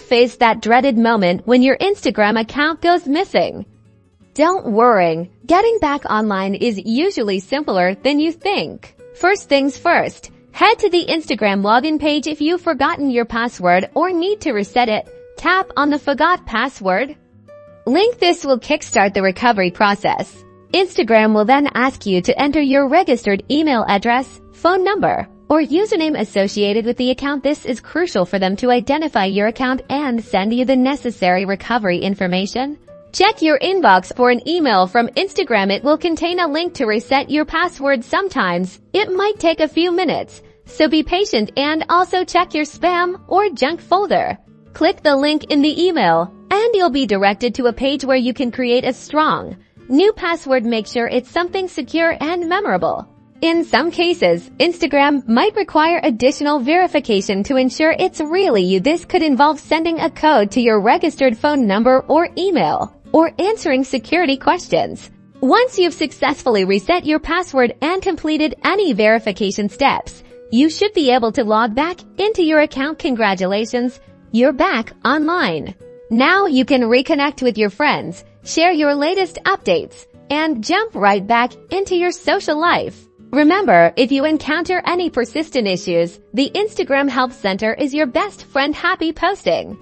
faced that dreaded moment when your Instagram account goes missing? Don't worry, getting back online is usually simpler than you think. First things first, head to the Instagram login page. If you've forgotten your password or need to reset it, tap on the Forgot Password link. This will kickstart the recovery process. Instagram will then ask you to enter your registered email address, phone number, or username associated with the account. This is crucial for them to identify your account and send you the necessary recovery information. Check your inbox for an email from Instagram. It will contain a link to reset your password. Sometimes it might take a few minutes, so be patient, and also check your spam or junk folder. Click the link in the email, and you'll be directed to a page where you can create a strong new password. Make sure it's something secure and memorable. In some cases, Instagram might require additional verification to ensure it's really you. This could involve sending a code to your registered phone number or email, or answering security questions. Once you've successfully reset your password and completed any verification steps, you should be able to log back into your account. Congratulations, you're back online. Now you can reconnect with your friends, share your latest updates, and jump right back into your social life. Remember, if you encounter any persistent issues, the Instagram Help Center is your best friend. Happy posting!